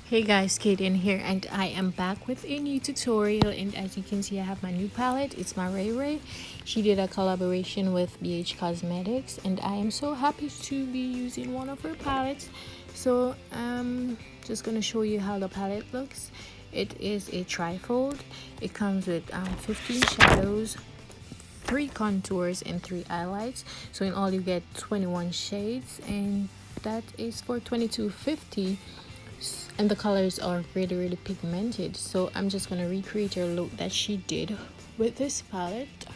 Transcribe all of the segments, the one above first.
Hey guys, Kaden here, and I am back with a new tutorial. And as you can see, I have my new palette. It's my Ray Ray. She did a collaboration with BH Cosmetics, and I am so happy to be using one of her palettes. So just gonna show you how the palette looks. It is a trifold. It comes with 15 shadows, 3 contours, and 3 highlights. So in all, you get 21 shades, and that is for $22.50. And the colors are really pigmented. So I'm just gonna recreate her look that she did with this palette.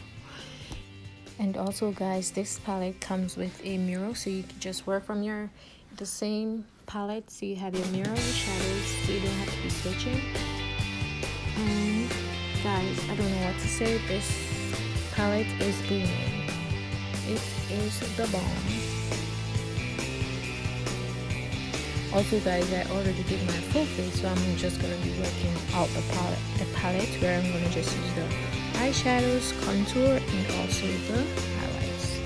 And also guys, this palette comes with a mirror, so you can just work from the same palette. So you have your mirror and shadows, so you don't have to be switching. And guys, I don't know what to say, this palette is booming. It is the bomb. Also guys, I already did my full face, so I'm just going to be working out the palette where I'm going to just use the eyeshadows, contour, and also the highlights.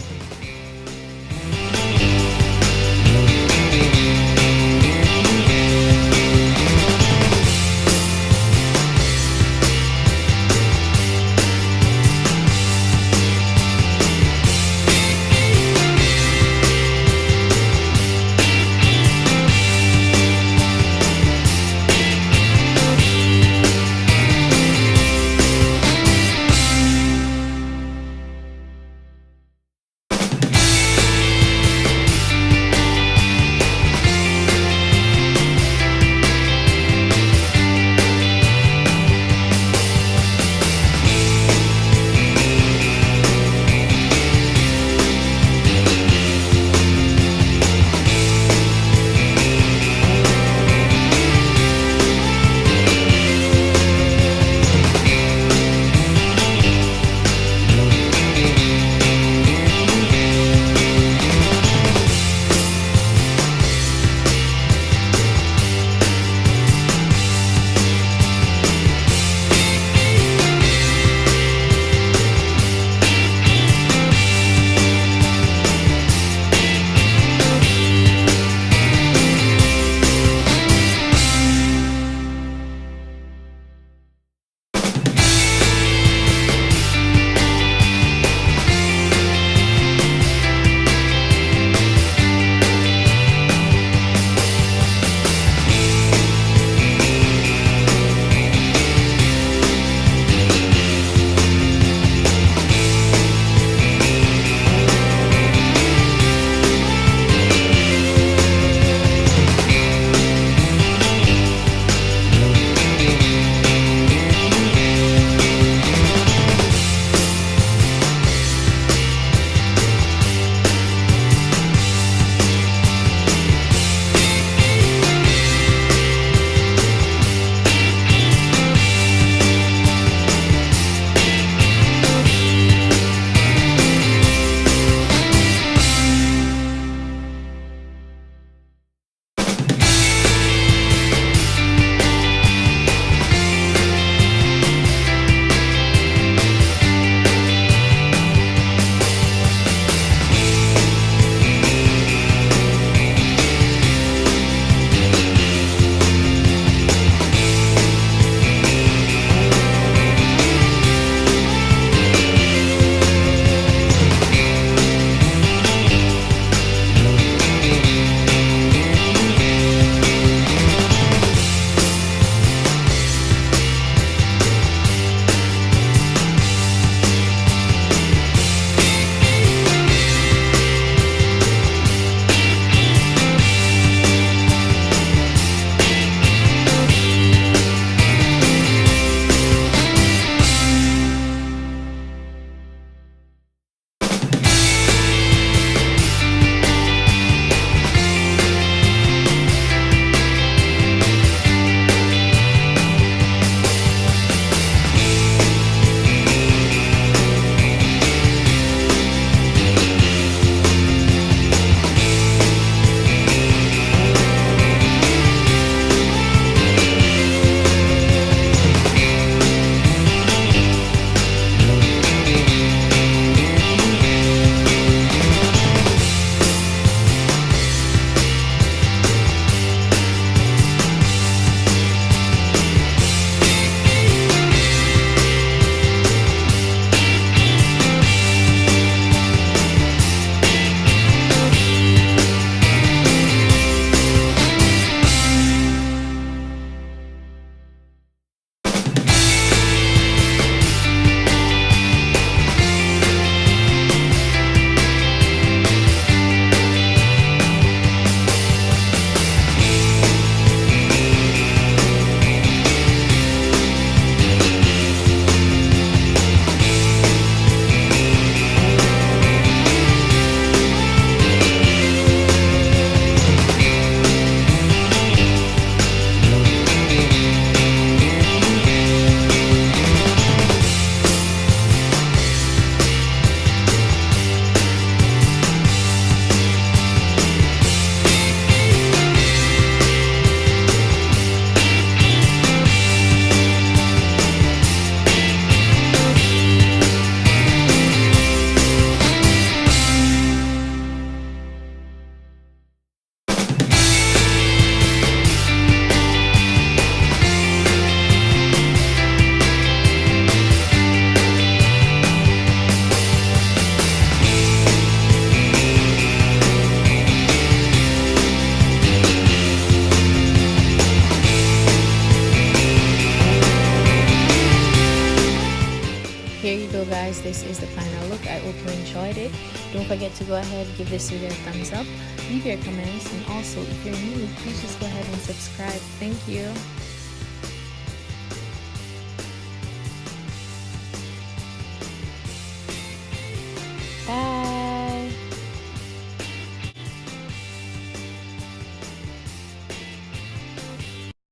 here you go, guys. This is the final look. I hope you enjoyed it. Don't forget to go ahead, give this video a thumbs up, leave your comments, and also if you're new, please just go ahead and subscribe. Thank you.